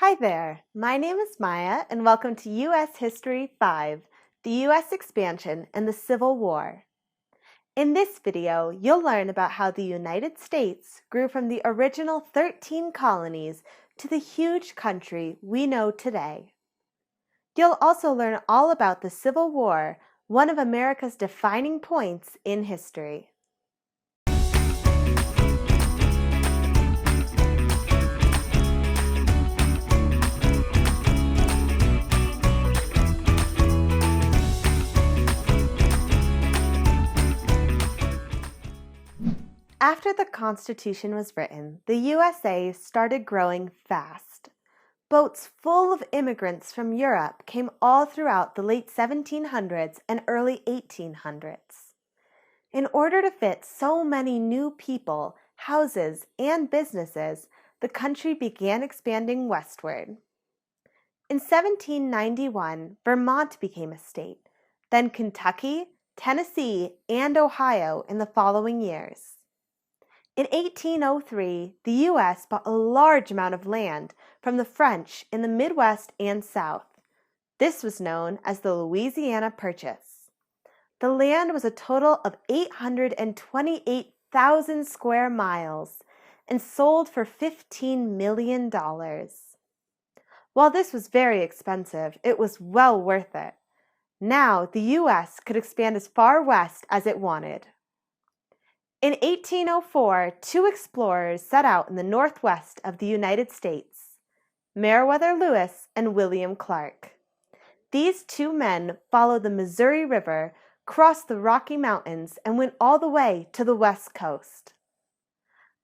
Hi there, my name is Maya and welcome to U.S. History 5, the U.S. Expansion and the Civil War. In this video, you'll learn about how the United States grew from the original 13 colonies to the huge country we know today. You'll also learn all about the Civil War, one of America's defining points in history. After the Constitution was written, the USA started growing fast. Boats full of immigrants from Europe came all throughout the late 1700s and early 1800s. In order to fit so many new people, houses, and businesses, the country began expanding westward. In 1791, Vermont became a state, then Kentucky, Tennessee, and Ohio in the following years. In 1803, the U.S. bought a large amount of land from the French in the Midwest and South. This was known as the Louisiana Purchase. The land was a total of 828,000 square miles and sold for $15 million. While this was very expensive, it was well worth it. Now, the U.S. could expand as far west as it wanted. In 1804, two explorers set out in the northwest of the United States, Meriwether Lewis and William Clark. These two men followed the Missouri River, crossed the Rocky Mountains, and went all the way to the west coast.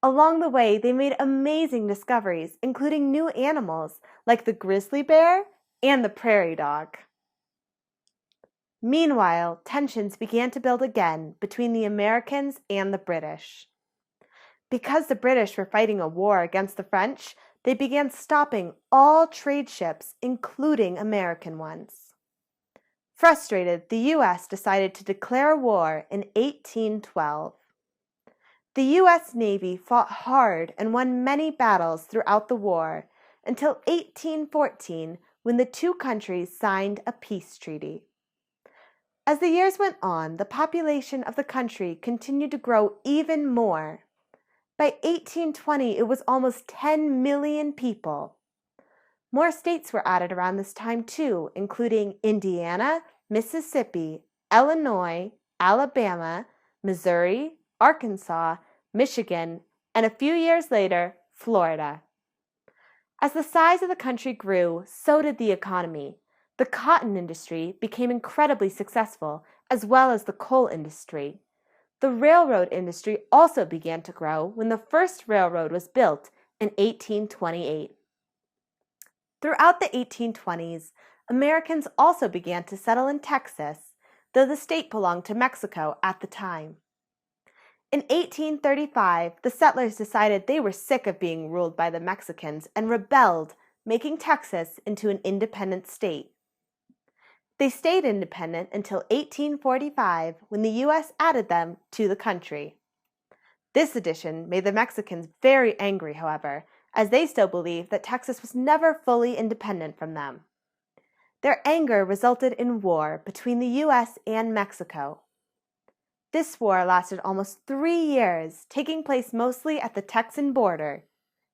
Along the way, they made amazing discoveries, including new animals like the grizzly bear and the prairie dog. Meanwhile, tensions began to build again between the Americans and the British. Because the British were fighting a war against the French, they began stopping all trade ships, including American ones. Frustrated, the U.S. decided to declare war in 1812. The U.S. Navy fought hard and won many battles throughout the war until 1814, when the two countries signed a peace treaty. As the years went on, the population of the country continued to grow even more. By 1820, it was almost 10 million people. More states were added around this time too, including Indiana, Mississippi, Illinois, Alabama, Missouri, Arkansas, Michigan, and a few years later, Florida. As the size of the country grew, so did the economy. The cotton industry became incredibly successful, as well as the coal industry. The railroad industry also began to grow when the first railroad was built in 1828. Throughout the 1820s, Americans also began to settle in Texas, though the state belonged to Mexico at the time. In 1835, the settlers decided they were sick of being ruled by the Mexicans and rebelled, making Texas into an independent state. They stayed independent until 1845, when the U.S. added them to the country. This addition made the Mexicans very angry, however, as they still believed that Texas was never fully independent from them. Their anger resulted in war between the U.S. and Mexico. This war lasted almost 3 years, taking place mostly at the Texan border,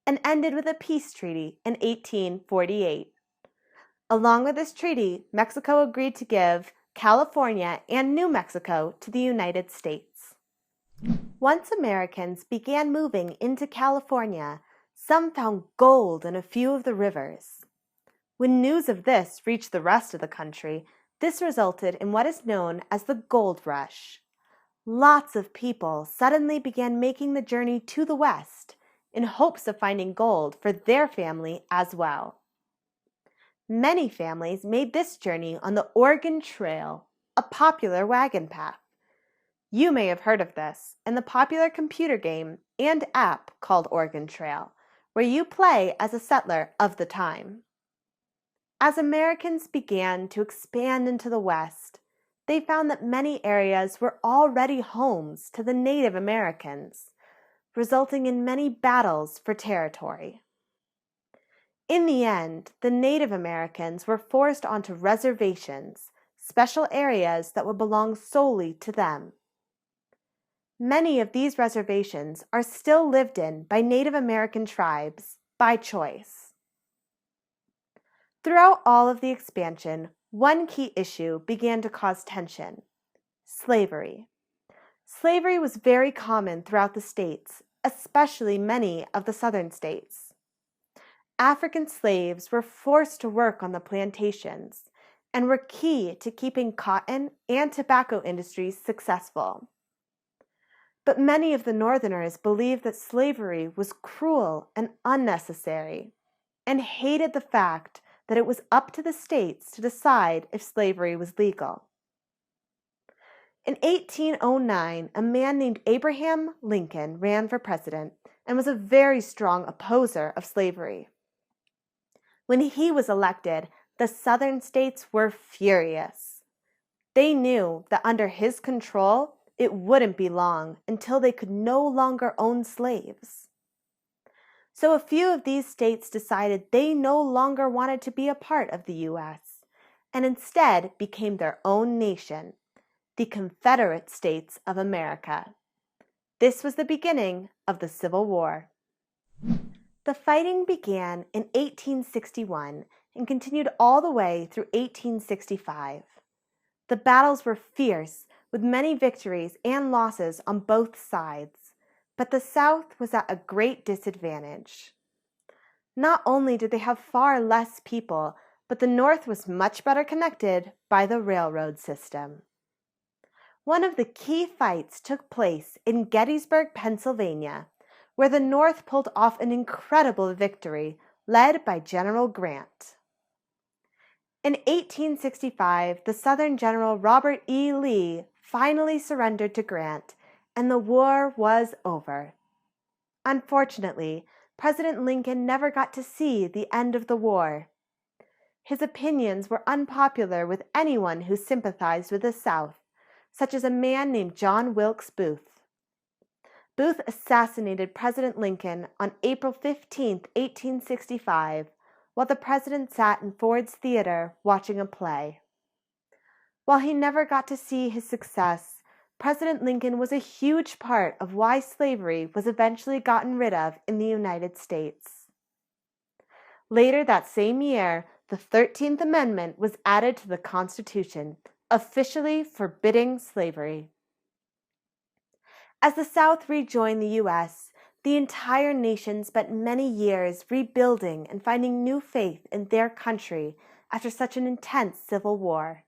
and ended with a peace treaty in 1848. Along with this treaty, Mexico agreed to give California and New Mexico to the United States. Once Americans began moving into California, some found gold in a few of the rivers. When news of this reached the rest of the country, this resulted in what is known as the Gold Rush. Lots of people suddenly began making the journey to the west in hopes of finding gold for their family as well. Many families made this journey on the Oregon Trail, a popular wagon path. You may have heard of this in the popular computer game and app called Oregon Trail, where you play as a settler of the time. As Americans began to expand into the West, they found that many areas were already homes to the Native Americans, resulting in many battles for territory. In the end, the Native Americans were forced onto reservations, special areas that would belong solely to them. Many of these reservations are still lived in by Native American tribes by choice. Throughout all of the expansion, one key issue began to cause tension: slavery. Slavery was very common throughout the states, especially many of the southern states. African slaves were forced to work on the plantations and were key to keeping cotton and tobacco industries successful. But many of the Northerners believed that slavery was cruel and unnecessary, and hated the fact that it was up to the states to decide if slavery was legal. In 1809, a man named Abraham Lincoln ran for president and was a very strong opposer of slavery. When he was elected, the southern states were furious. They knew that under his control, it wouldn't be long until they could no longer own slaves. So a few of these states decided they no longer wanted to be a part of the U.S. and instead became their own nation, the Confederate States of America. This was the beginning of the Civil War. The fighting began in 1861 and continued all the way through 1865. The battles were fierce, with many victories and losses on both sides, but the South was at a great disadvantage. Not only did they have far less people, but the North was much better connected by the railroad system. One of the key fights took place in Gettysburg, Pennsylvania, where the North pulled off an incredible victory led by General Grant. In 1865, the Southern General Robert E. Lee finally surrendered to Grant, and the war was over. Unfortunately, President Lincoln never got to see the end of the war. His opinions were unpopular with anyone who sympathized with the South, such as a man named John Wilkes Booth. Booth assassinated President Lincoln on April 15, 1865, while the president sat in Ford's Theater watching a play. While he never got to see his success, President Lincoln was a huge part of why slavery was eventually gotten rid of in the United States. Later that same year, the 13th Amendment was added to the Constitution, officially forbidding slavery. As the South rejoined the U.S., the entire nation spent many years rebuilding and finding new faith in their country after such an intense civil war.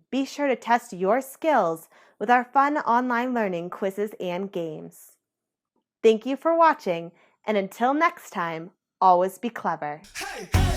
Be sure to test your skills with our fun online learning quizzes and games. Thank you for watching, and until next time, always be clever. Hey!